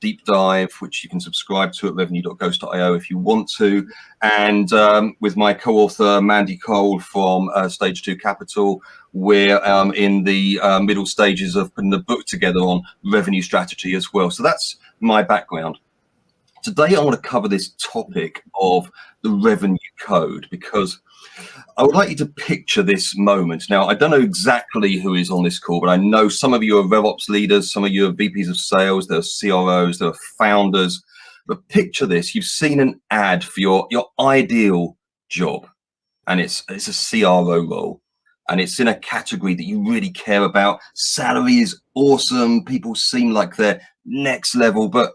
deep dive, which you can subscribe to at revenue.ghost.io if you want to. And with my co-author, Mandy Cole from Stage 2 Capital, we're in the middle stages of putting the book together on revenue strategy as well. So that's my background. Today, I want to cover this topic of the revenue code, because I would like you to picture this moment. Now, I don't know exactly who is on this call, but I know some of you are RevOps leaders, some of you are VPs of sales, there are CROs, there are founders. But picture this: you've seen an ad for your ideal job, and it's a CRO role, and it's in a category that you really care about. Salary is awesome, people seem like they're next level, but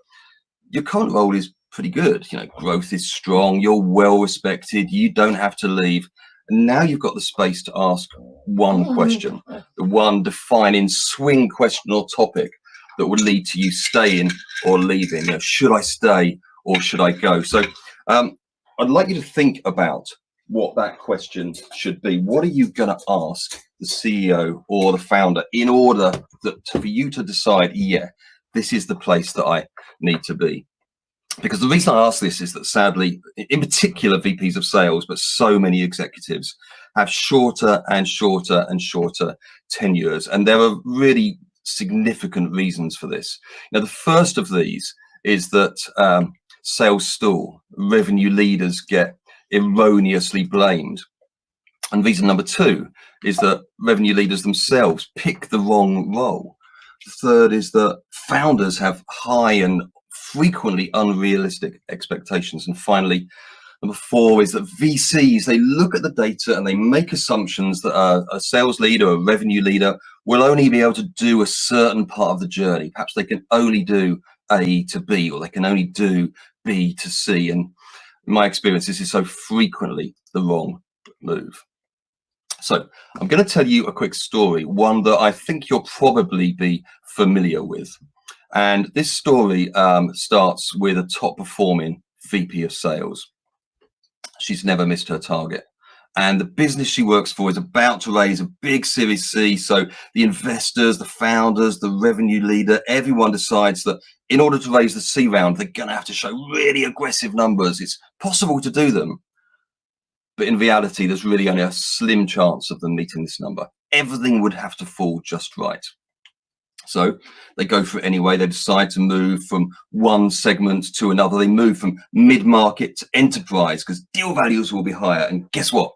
your current role is pretty good. You know, growth is strong, you're well respected, you don't have to leave. And now you've got the space to ask one question, the one defining swing question or topic that would lead to you staying or leaving. You know, should I stay or should I go? So I'd like you to think about what that question should be. What are you going to ask the CEO or the founder in order for you to decide, yeah, this is the place that I need to be? Because the reason I ask this is that, sadly, in particular VPs of sales, but so many executives have shorter and shorter and shorter tenures. And there are really significant reasons for this. Now, the first of these is that sales stall, revenue leaders get erroneously blamed. And reason number two is that revenue leaders themselves pick the wrong role. The third is that founders have high and frequently unrealistic expectations. And finally, number four is that VCs, they look at the data and they make assumptions that a sales leader, a revenue leader will only be able to do a certain part of the journey. Perhaps they can only do A to B, or they can only do B to C. And in my experience, this is so frequently the wrong move. So I'm going to tell you a quick story, one that I think you'll probably be familiar with. And this story starts with a top performing VP of sales. She's never missed her target. And the business she works for is about to raise a big Series C. So the investors, the founders, the revenue leader, everyone decides that in order to raise the C round, they're going to have to show really aggressive numbers. It's possible to do them, but in reality, there's really only a slim chance of them meeting this number. Everything would have to fall just right. So they go for it anyway. They decide to move from one segment to another. They move from mid-market to enterprise because deal values will be higher. And guess what?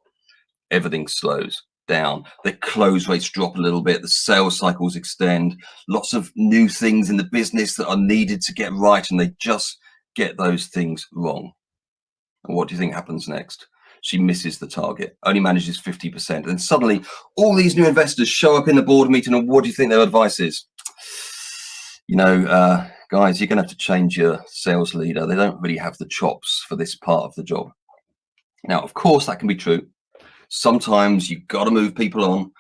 Everything slows down. Their close rates drop a little bit. The sales cycles extend. Lots of new things in the business that are needed to get right, and they just get those things wrong. And what do you think happens next? She misses the target, only manages 50%. And suddenly all these new investors show up in the board meeting, and what do you think their advice is? You know, guys, you're going to have to change your sales leader. They don't really have the chops for this part of the job. Now, of course, that can be true. Sometimes you've got to move people on,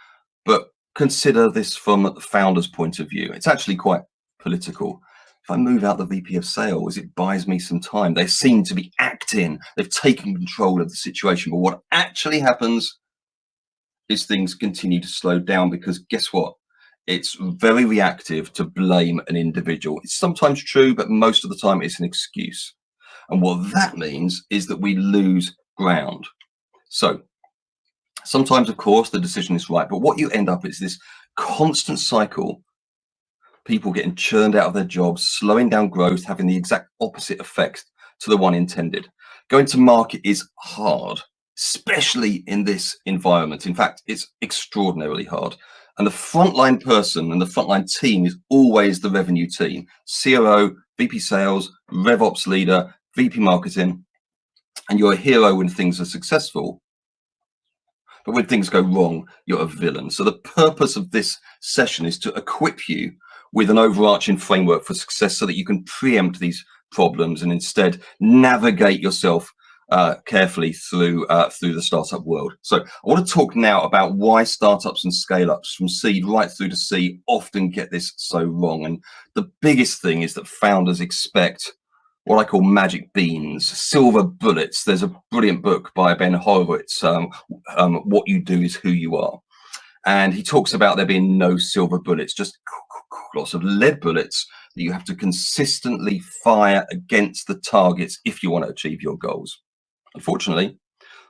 but consider this from the founder's point of view. It's actually quite political. If I move out the VP of sales, it buys me some time. They seem to be acting. They've taken control of the situation. But what actually happens is things continue to slow down, because guess what? It's very reactive to blame an individual. It's sometimes true, but most of the time it's an excuse. And what that means is that we lose ground. So sometimes, of course, the decision is right, but what you end up is this constant cycle. People getting churned out of their jobs, slowing down growth, having the exact opposite effect to the one intended. Going to market is hard, especially in this environment. In fact, it's extraordinarily hard. And the frontline person and the frontline team is always the revenue team. CRO, VP sales, RevOps leader, VP marketing. And you're a hero when things are successful. But when things go wrong, you're a villain. So the purpose of this session is to equip you with an overarching framework for success so that you can preempt these problems and instead navigate yourself carefully through the startup world. So I want to talk now about why startups and scale-ups from seed right through to C often get this so wrong. And the biggest thing is that founders expect what I call magic beans, silver bullets. There's a brilliant book by Ben Horowitz, What You Do Is Who You Are. And he talks about there being no silver bullets, just lots of lead bullets that you have to consistently fire against the targets if you want to achieve your goals. Unfortunately,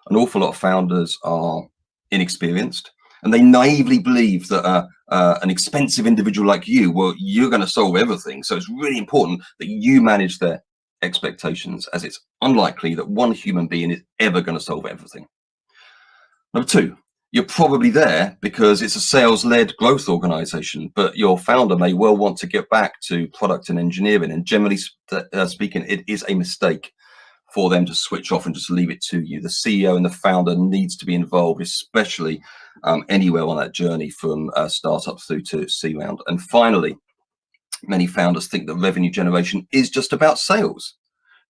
an awful lot of founders are inexperienced, and they naively believe that an expensive individual like you, well, you're going to solve everything. So it's really important that you manage their expectations, as it's unlikely that one human being is ever going to solve everything. Number two, you're probably there because it's a sales-led growth organization, but your founder may well want to get back to product and engineering. And generally speaking, it is a mistake for them to switch off and just leave it to you. The CEO and the founder needs to be involved, especially anywhere on that journey from startup through to C round. And finally, many founders think that revenue generation is just about sales.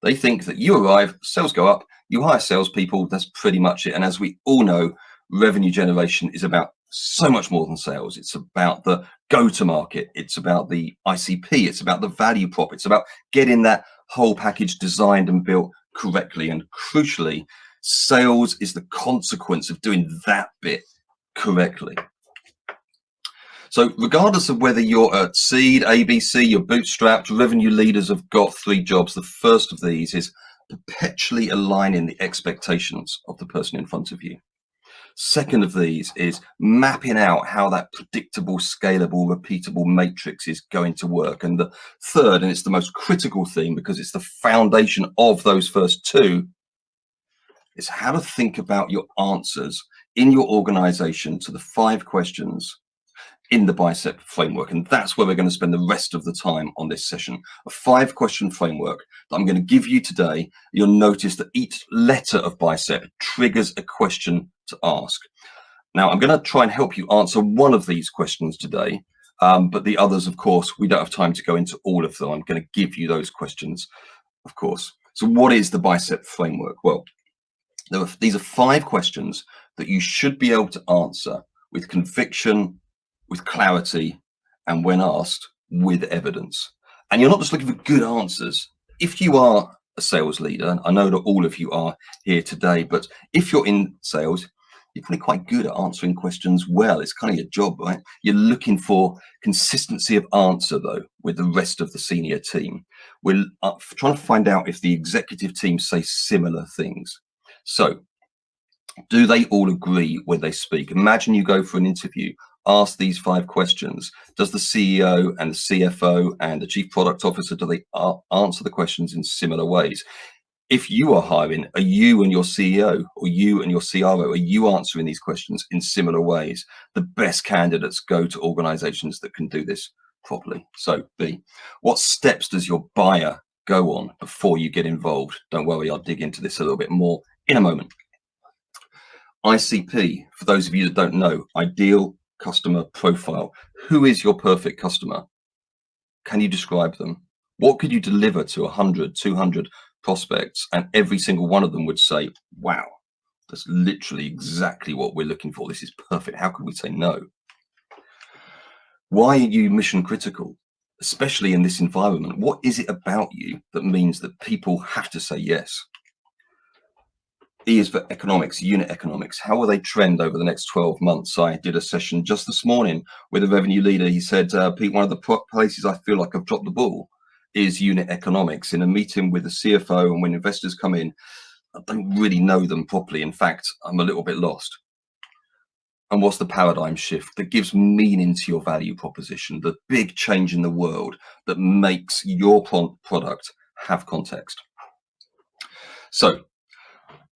They think that you arrive, sales go up, you hire salespeople, that's pretty much it. And as we all know, revenue generation is about so much more than sales. It's about the go-to-market. It's about the ICP. It's about the value prop. It's about getting that whole package designed and built correctly. And crucially, sales is the consequence of doing that bit correctly. So regardless of whether you're at seed, ABC, you're bootstrapped, revenue leaders have got three jobs. The first of these is perpetually aligning the expectations of the person in front of you. Second of these is mapping out how that predictable, scalable, repeatable matrix is going to work. And the third, and it's the most critical thing because it's the foundation of those first two, is how to think about your answers in your organization to the 5 questions in the BICEP framework. And that's where we're going to spend the rest of the time on this session. A 5-question framework that I'm going to give you today. You'll notice that each letter of BICEP triggers a question to ask. Now, I'm going to try and help you answer one of these questions today, but the others, of course, we don't have time to go into all of them. I'm going to give you those questions, of course. So what is the BICEP framework? Well, these are 5 questions that you should be able to answer with conviction, with clarity, and when asked, with evidence. And you're not just looking for good answers. If you are a sales leader, I know that all of you are here today, but if you're in sales, you're probably quite good at answering questions well. It's kind of your job, right? You're looking for consistency of answer, though, with the rest of the senior team. We're trying to find out if the executive team say similar things. So, do they all agree when they speak? Imagine you go for an interview, ask these 5 questions. Does the CEO and the CFO and the chief product officer, do they answer the questions in similar ways? If you are hiring, are you and your CEO or you and your CRO, are you answering these questions in similar ways? The best candidates go to organizations that can do this properly. So B, what steps does your buyer go on before you get involved? Don't worry, I'll dig into this a little bit more in a moment. ICP, for those of you that don't know, ideal customer profile. Who is your perfect customer? Can you describe them? What could you deliver to 100, 200 prospects, and every single one of them would say, wow, that's literally exactly what we're looking for. This is perfect. How could we say no? Why are you mission critical, especially in this environment? What is it about you that means that people have to say yes? E is for economics, unit economics. How will they trend over the next 12 months? I did a session just this morning with a revenue leader. He said, Pete, one of the places I feel like I've dropped the ball is unit economics. In a meeting with the CFO and when investors come in, I don't really know them properly. In fact, I'm a little bit lost. And what's the paradigm shift that gives meaning to your value proposition, the big change in the world that makes your product have context? So,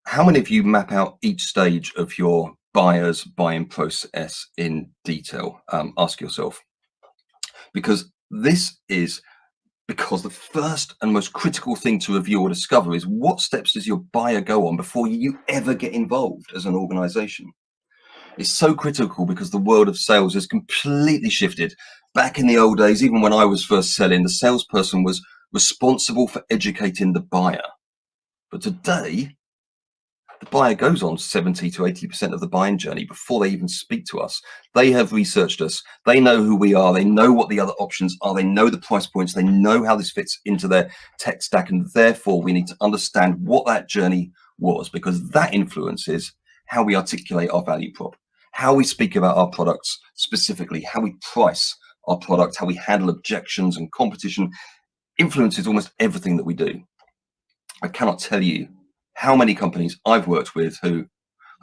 how many of you map out each stage of your buyer's buying process in detail? Ask yourself. Because the first and most critical thing to review or discover is what steps does your buyer go on before you ever get involved as an organization? It's so critical because the world of sales has completely shifted. Back in the old days, even when I was first selling, the salesperson was responsible for educating the buyer. But today, the buyer goes on 70 to 80% of the buying journey before they even speak to us. They have researched us. They know who we are. They know what the other options are. They know the price points. They know how this fits into their tech stack. And therefore, we need to understand what that journey was, because that influences how we articulate our value prop, How we speak about our products, specifically how we price our product, how we handle objections and competition, influences almost everything that we do. I cannot tell you how many companies I've worked with who,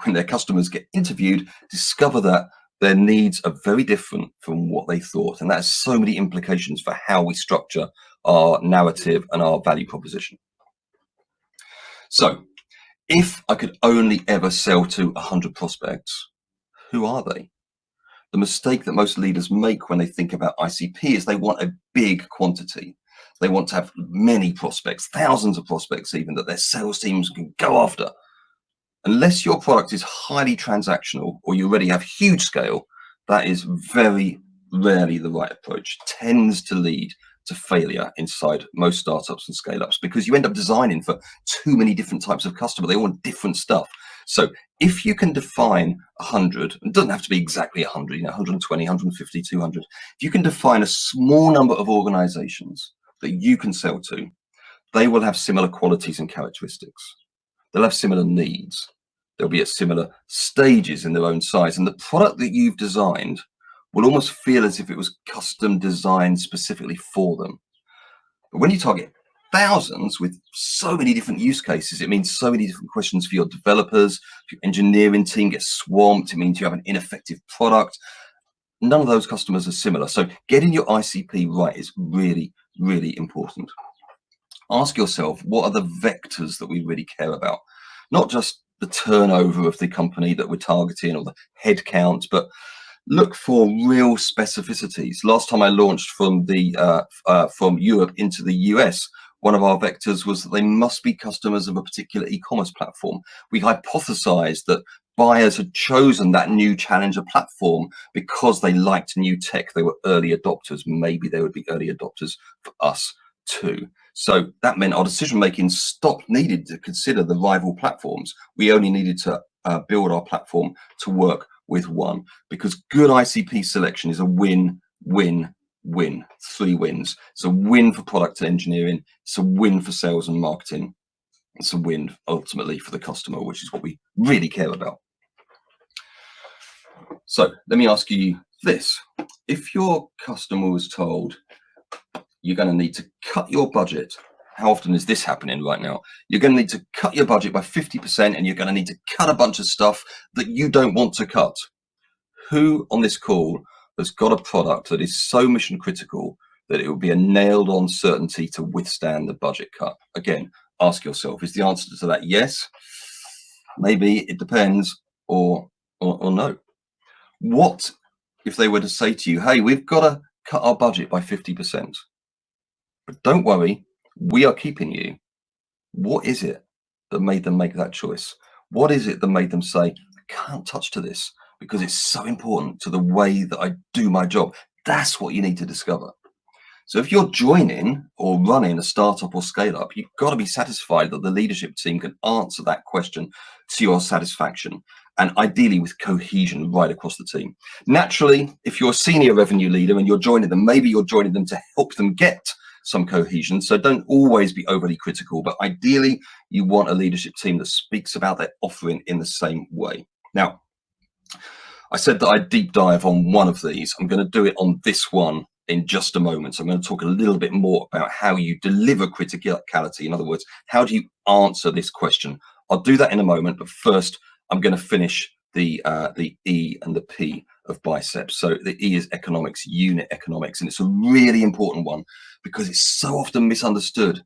when their customers get interviewed, discover that their needs are very different from what they thought. And that has so many implications for how we structure our narrative and our value proposition. So if I could only ever sell to 100 prospects, who are they? The mistake that most leaders make when they think about ICP is they want a big quantity. They want to have many prospects, thousands of prospects even, that their sales teams can go after. Unless your product is highly transactional or you already have huge scale, that is very rarely the right approach. Tends to lead to failure inside most startups and scale-ups, because you end up designing for too many different types of customer. They want different stuff. So if you can define 100, it doesn't have to be exactly 100, 120, 150, 200. If you can define a small number of organizations that you can sell to, they will have similar qualities and characteristics. They'll have similar needs. They'll be at similar stages in their own size. And the product that you've designed will almost feel as if it was custom designed specifically for them. But when you target thousands with so many different use cases, it means so many different questions for your developers. If your engineering team gets swamped, it means you have an ineffective product. None of those customers are similar. So getting your ICP right is really, really important. Ask yourself, what are the vectors that we really care about? Not just the turnover of the company that we're targeting or the headcount, but look for real specificities. Last time I launched from Europe into the US, one of our vectors was that they must be customers of a particular e-commerce platform. We hypothesized that buyers had chosen that new challenger platform because they liked new tech. They were early adopters. Maybe they would be early adopters for us too. So that meant our decision making stopped needed to consider the rival platforms. We only needed to build our platform to work with one, because good ICP selection is a win, win, win. 3 wins. It's a win for product and engineering. It's a win for sales and marketing. It's a win ultimately for the customer, which is what we really care about. So let me ask you this. If your customer was told you're going to need to cut your budget, how often is this happening right now? You're going to need to cut your budget by 50% and you're going to need to cut a bunch of stuff that you don't want to cut. Who on this call has got a product that is so mission critical that it will be a nailed on certainty to withstand the budget cut? Again, ask yourself, is the answer to that yes, maybe, it depends, or no? What if they were to say to you, hey, we've got to cut our budget by 50%, but don't worry, we are keeping you? What is it that made them make that choice? What is it that made them say, I can't touch to this because it's so important to the way that I do my job? That's what you need to discover. So if you're joining or running a startup or scale up, you've got to be satisfied that the leadership team can answer that question to your satisfaction, and ideally with cohesion right across the team. Naturally, if you're a senior revenue leader and you're joining them, maybe you're joining them to help them get some cohesion. So don't always be overly critical, but ideally you want a leadership team that speaks about their offering in the same way. Now, I said that I'd deep dive on one of these. I'm going to do it on this one in just a moment. So I'm going to talk a little bit more about how you deliver criticality. In other words, how do you answer this question? I'll do that in a moment, but first I'm going to finish the E and the P of biceps. So the E is economics, unit economics, and it's a really important one because it's so often misunderstood.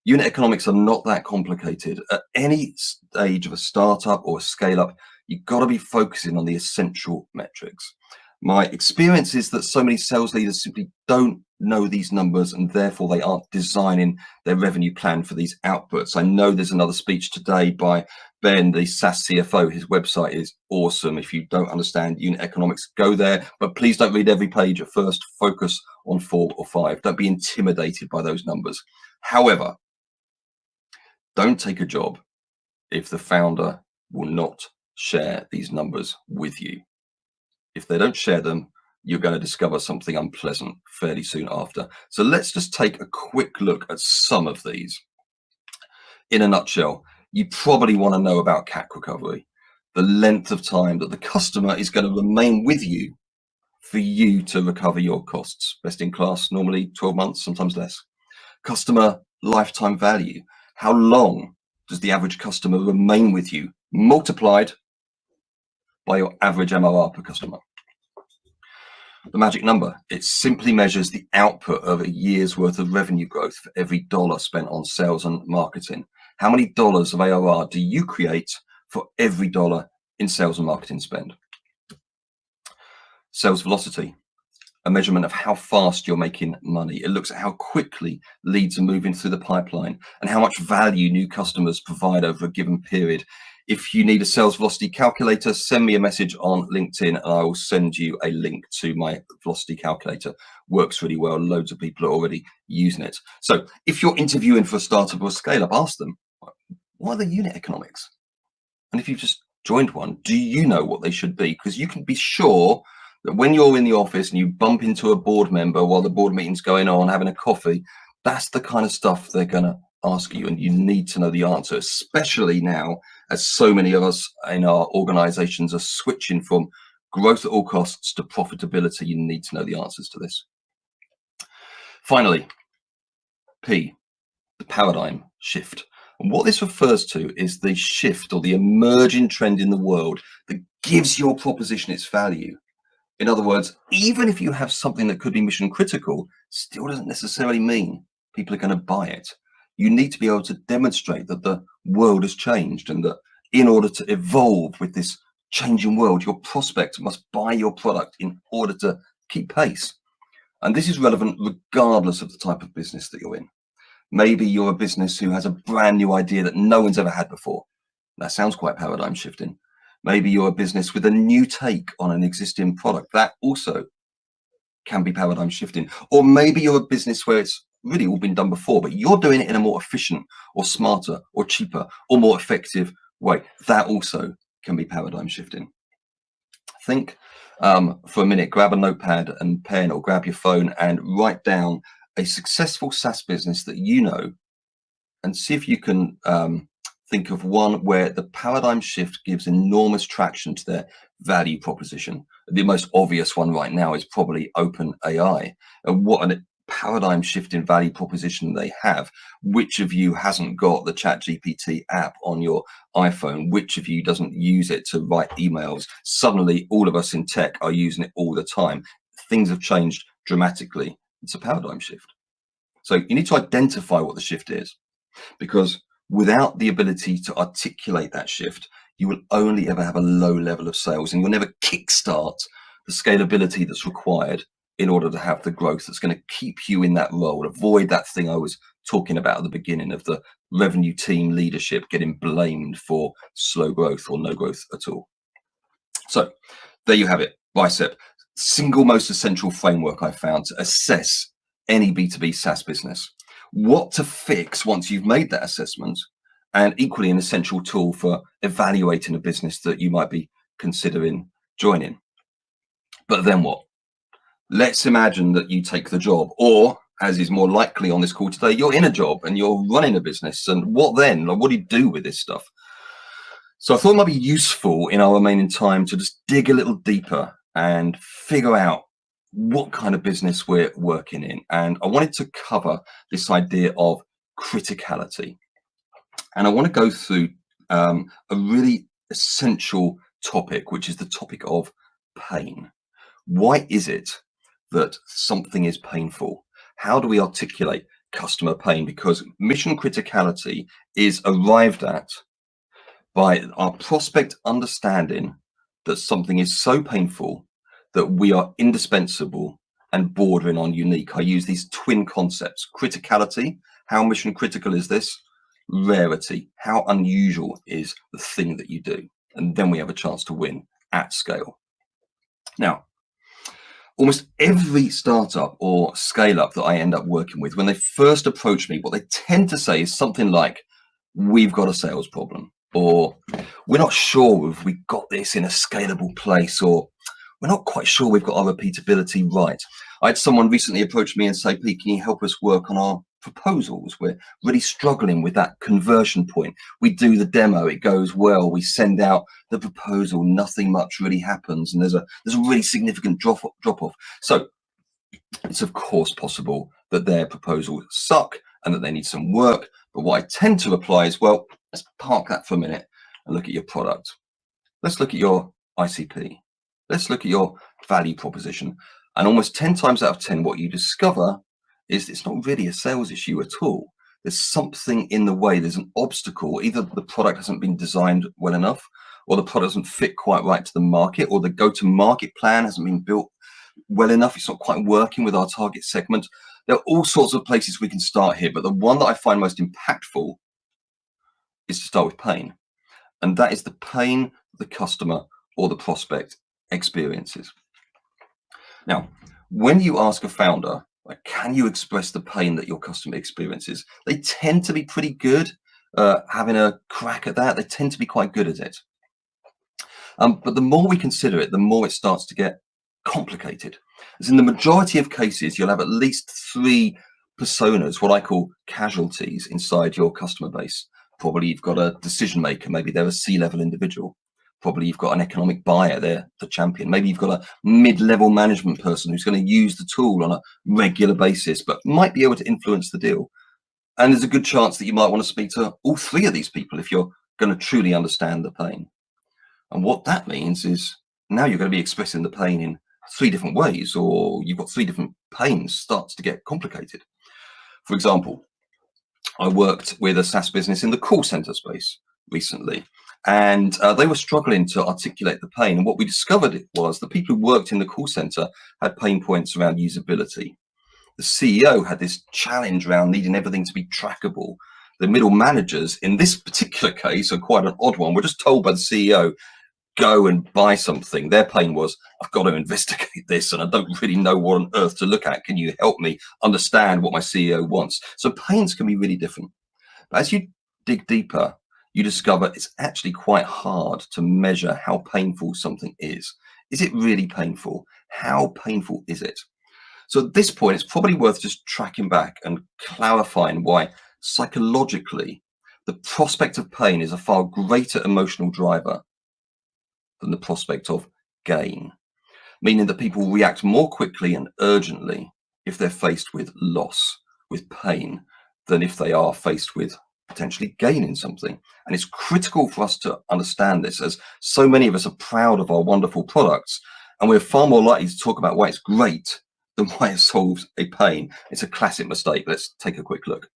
Unit economics are not that complicated. At any stage of a startup or a scale up, you've got to be focusing on the essential metrics. My experience is that so many sales leaders simply don't know these numbers, and therefore they aren't designing their revenue plan for these outputs. I know there's another speech today by Ben, the SaaS CFO. His website is awesome. If you don't understand unit economics, go there, but please don't read every page at first. Focus on 4 or 5. Don't be intimidated by those numbers. However, don't take a job if the founder will not share these numbers with you. If they don't share them, you're going to discover something unpleasant fairly soon after. So let's just take a quick look at some of these. In a nutshell, you probably want to know about CAC recovery. the length of time that the customer is going to remain with you for you to recover your costs. Best in class, normally 12 months, sometimes less. Customer lifetime value. How long does the average customer remain with you, multiplied by your average MRR per customer? The magic number, it simply measures the output of a year's worth of revenue growth for every dollar spent on sales and marketing. How many dollars of ARR do you create for every dollar in sales and marketing spend? Sales velocity, a measurement of how fast you're making money. It looks at how quickly leads are moving through the pipeline and how much value new customers provide over a given period. If you need a sales velocity calculator, send me a message on LinkedIn and I will send you a link to my velocity calculator. Works really well. Loads of people are already using it. So if you're interviewing for a startup or a scale up, ask them, what are the unit economics? And if you've just joined one, do you know what they should be? Because you can be sure that when you're in the office and you bump into a board member while the board meeting's going on, having a coffee, that's the kind of stuff they're going to ask you, and you need to know the answer, especially now as so many of us in our organizations are switching from growth at all costs to profitability. You need to know the answers to this. Finally, P, the paradigm shift. And what this refers to is the shift or the emerging trend in the world that gives your proposition its value. In other words, even if you have something that could be mission critical, still doesn't necessarily mean people are going to buy it. You need to be able to demonstrate that the world has changed and that in order to evolve with this changing world, your prospect must buy your product in order to keep pace. And this is relevant regardless of the type of business that you're in. Maybe you're a business who has a brand new idea that no one's ever had before. That sounds quite paradigm shifting. Maybe you're a business with a new take on an existing product. That also can be paradigm shifting. Or maybe you're a business where it's really all been done before, but you're doing it in a more efficient or smarter or cheaper or more effective way. That also can be paradigm shifting. Think for a minute, grab a notepad and pen or grab your phone and write down a successful SaaS business that you know and see if you can think of one where the paradigm shift gives enormous traction to their value proposition. The most obvious one right now is probably OpenAI. And what a paradigm shift in value proposition they have. Which of you hasn't got the ChatGPT app on your iPhone? Which of you doesn't use it to write emails? Suddenly, all of us in tech are using it all the time. Things have changed dramatically. It's a paradigm shift. So you need to identify what the shift is, because without the ability to articulate that shift, you will only ever have a low level of sales and you'll never kickstart the scalability that's required in order to have the growth that's going to keep you in that role. Avoid that thing I was talking about at the beginning of the revenue team leadership getting blamed for slow growth or no growth at all. So there you have it. Bicep, single most essential framework I found to assess any B2B SaaS business. What to fix once you've made that assessment, and equally an essential tool for evaluating a business that you might be considering joining. But then what? Let's imagine that you take the job, or as is more likely on this call today, you're in a job and you're running a business. And what then? Like, what do you do with this stuff? So I thought it might be useful in our remaining time to just dig a little deeper and figure out what kind of business we're working in. And I wanted to cover this idea of criticality. And I want to go through a really essential topic, which is the topic of pain. Why is it that something is painful? How do we articulate customer pain? Because mission criticality is arrived at by our prospect understanding that something is so painful that we are indispensable and bordering on unique. I use these twin concepts: criticality, how mission critical is this? Rarity, how unusual is the thing that you do? And then we have a chance to win at scale. Now, almost every startup or scale up that I end up working with, when they first approach me, what they tend to say is something like, we've got a sales problem, or we're not sure if we've got this in a scalable place, or we're not quite sure we've got our repeatability right. I had someone recently approach me and say, Pete, can you help us work on our proposals. We're really struggling with that conversion point. We do the demo, it goes well, we send out the proposal, nothing much really happens, and there's a really significant drop off. So it's of course possible that their proposals suck and that they need some work. But what I tend to apply is, well, let's park that for a minute and look at your product. Let's look at your ICP. Let's look at your value proposition. And almost 10 times out of 10, what you discover is it's not really a sales issue at all. There's something in the way, there's an obstacle. Either the product hasn't been designed well enough, or the product doesn't fit quite right to the market, or the go-to-market plan hasn't been built well enough. It's not quite working with our target segment. There are all sorts of places we can start here, but the one that I find most impactful is to start with pain. And that is the pain the customer or the prospect experiences. Now, when you ask a founder, like, can you express the pain that your customer experiences? They tend to be pretty good having a crack at that. They tend to be quite good at it. But the more we consider it, the more it starts to get complicated. As in the majority of cases, you'll have at least 3 personas, what I call casualties, inside your customer base. Probably you've got a decision maker, maybe they're a C-level individual. Probably you've got an economic buyer, they're the champion. Maybe you've got a mid-level management person who's going to use the tool on a regular basis, but might be able to influence the deal. And there's a good chance that you might want to speak to all 3 of these people if you're going to truly understand the pain. And what that means is now you're going to be expressing the pain in 3 different ways, or you've got 3 different pains. Starts to get complicated. For example, I worked with a SaaS business in the call center space recently, and they were struggling to articulate the pain. And what we discovered was the people who worked in the call center had pain points around usability. The CEO had this challenge around needing everything to be trackable. The middle managers, in this particular case, are quite an odd one. We're just told by the CEO, go and buy something. Their pain was, I've got to investigate this and I don't really know what on earth to look at. Can you help me understand what my CEO wants? So pains can be really different. But as you dig deeper, you discover it's actually quite hard to measure how painful something is. Is it really painful? How painful is it? So at this point, it's probably worth just tracking back and clarifying why psychologically the prospect of pain is a far greater emotional driver than the prospect of gain, meaning that people react more quickly and urgently if they're faced with loss, with pain, than if they are faced with potentially gaining something. And it's critical for us to understand this, as so many of us are proud of our wonderful products, and we're far more likely to talk about why it's great than why it solves a pain. It's a classic mistake. Let's take a quick look.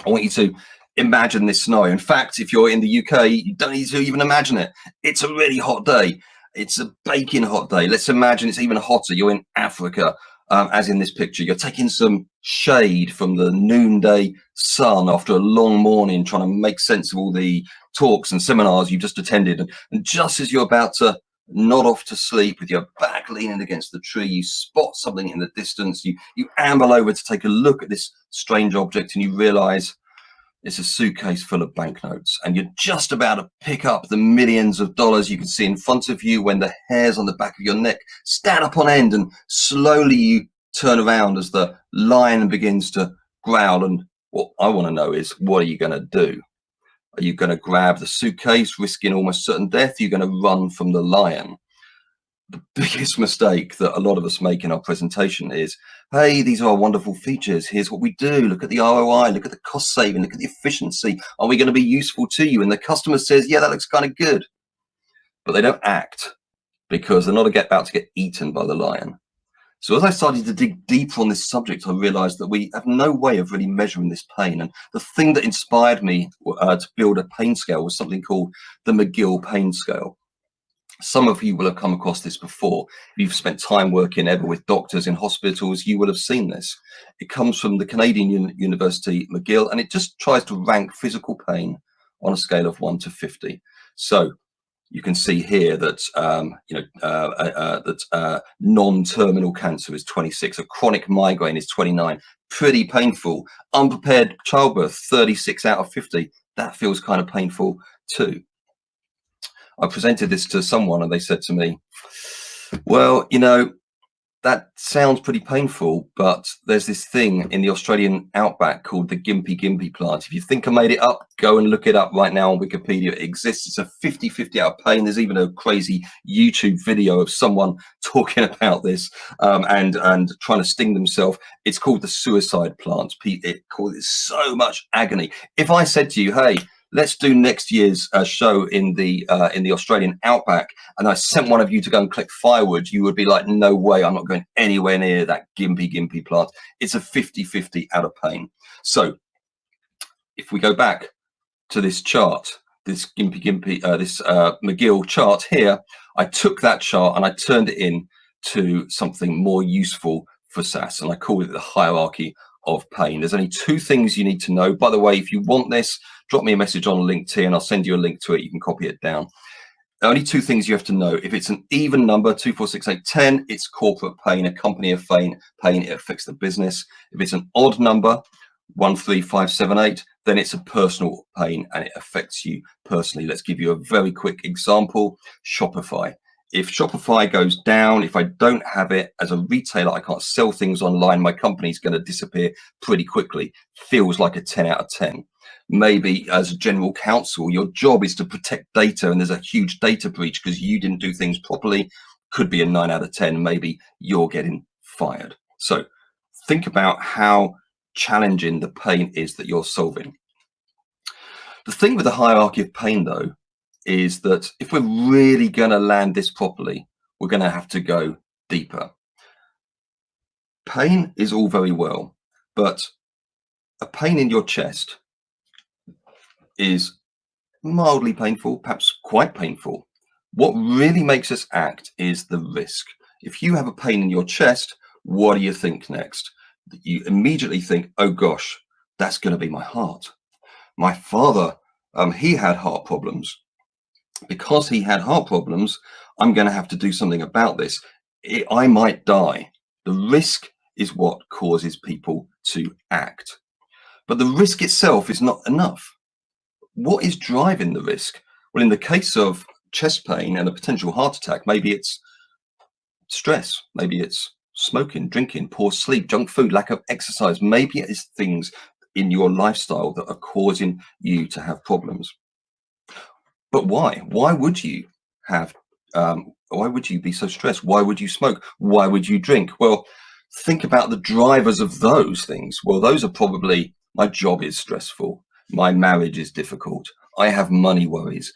I want you to imagine this scenario. In fact, if you're in the UK, you don't need to even imagine it. It's a really hot day. It's a baking hot day. Let's imagine it's even hotter. You're in Africa, as in this picture. You're taking some shade from the noonday sun after a long morning, trying to make sense of all the talks and seminars you just attended. And just as you're about to nod off to sleep with your back leaning against the tree, you spot something in the distance. You amble over to take a look at this strange object, and you realize it's a suitcase full of banknotes, and you're just about to pick up the millions of dollars you can see in front of you when the hairs on the back of your neck stand up on end, and slowly you turn around as the lion begins to growl. And what I want to know is, what are you going to do? Are you going to grab the suitcase, risking almost certain death? Are you going to run from the lion? The biggest mistake that a lot of us make in our presentation is, hey, these are our wonderful features. Here's what we do. Look at the ROI. Look at the cost saving. Look at the efficiency. Are we going to be useful to you? And the customer says, yeah, that looks kind of good. But they don't act because they're not about to get eaten by the lion. So as I started to dig deeper on this subject, I realized that we have no way of really measuring this pain. And the thing that inspired me to build a pain scale was something called the McGill Pain Scale. Some of you will have come across this before. If you've spent time working ever with doctors in hospitals, you will have seen this. It comes from the Canadian University McGill, and it just tries to rank physical pain on a scale of 1 to 50. So you can see here that non-terminal cancer is 26, a chronic migraine is 29, pretty painful. Unprepared childbirth, 36 out of 50. That feels kind of painful too. I presented this to someone and they said to me, well, that sounds pretty painful, but there's this thing in the Australian outback called the Gympie plant. If you think I made it up, go and look it up right now on Wikipedia. It exists. It's a 50-50 out of pain. There's even a crazy YouTube video of someone talking about this and trying to sting themselves. It's called the suicide plant. It causes so much agony. If I said to you, hey, let's do next year's show in the Australian outback, and I sent one of you to go and collect firewood, you would be like, no way, I'm not going anywhere near that Gympie plant. It's a 50-50 out of pain. So if we go back to this chart, this McGill chart here, I took that chart and I turned it into something more useful for SaaS, and I call it the hierarchy of pain. There's only two things you need to know. By the way, if you want this, drop me a message on LinkedIn. I'll send you a link to it. You can copy it down. The only two things you have to know: if it's an even number, 2, 4, 6, 8, 10, it's corporate pain, a company of pain, it affects the business. If it's an odd number, 1, 3, 5, 7, 8, then it's a personal pain and it affects you personally. Let's give you a very quick example. Shopify. If Shopify goes down, if I don't have it as a retailer, I can't sell things online, my company's going to disappear pretty quickly. Feels like a 10 out of 10. Maybe as a general counsel, your job is to protect data and there's a huge data breach because you didn't do things properly. Could be a 9 out of 10. Maybe you're getting fired. So think about how challenging the pain is that you're solving. The thing with the hierarchy of pain, though, is that if we're really going to land this properly, we're going to have to go deeper. Pain is all very well, but a pain in your chest is mildly painful, perhaps quite painful. What really makes us act is the risk. If you have a pain in your chest, what do you think next? You immediately think, oh gosh, that's going to be my heart. My father, he had heart problems. Because he had heart problems, I'm going to have to do something about this. I might die. The risk is what causes people to act. But the risk itself is not enough. What is driving the risk? Well, in the case of chest pain and a potential heart attack, maybe it's stress, maybe it's smoking, drinking, poor sleep, junk food, lack of exercise. Maybe it is things in your lifestyle that are causing you to have problems. But why? Why would you have? Why would you be so stressed? Why would you smoke? Why would you drink? Well, think about the drivers of those things. Well, those are probably, my job is stressful. My marriage is difficult. I have money worries.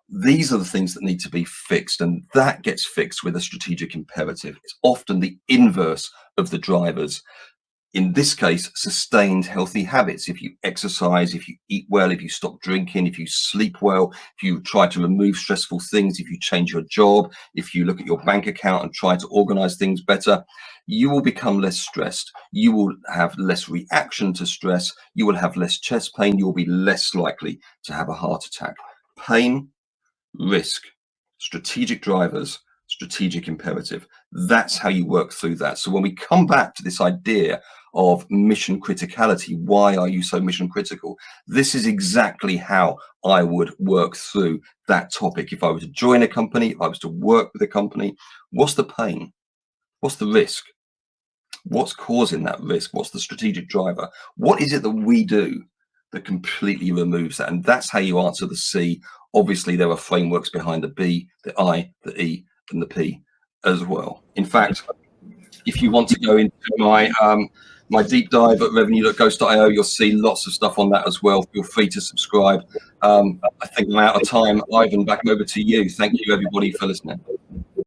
These are the things that need to be fixed, and that gets fixed with a strategic imperative. It's often the inverse of the drivers. In this case, sustained healthy habits. If you exercise, if you eat well, if you stop drinking, if you sleep well, if you try to remove stressful things, if you change your job, if you look at your bank account and try to organize things better, you will become less stressed. You will have less reaction to stress. You will have less chest pain. You will be less likely to have a heart attack. Pain, risk, strategic drivers, strategic imperative. That's how you work through that. So when we come back to this idea of mission criticality, why are you so mission critical? This is exactly how I would work through that topic. If I were to join a company, if I was to work with a company, what's the pain? What's the risk? What's causing that risk? What's the strategic driver? What is it that we do that completely removes that? And that's how you answer the C. Obviously, there are frameworks behind the B, the I, the E, and the P as well. In fact, if you want to go into my deep dive at revenue.ghost.io, you'll see lots of stuff on that as well. Feel free to subscribe. I think I'm out of time. Ivan, back over to you. Thank you, everybody, for listening.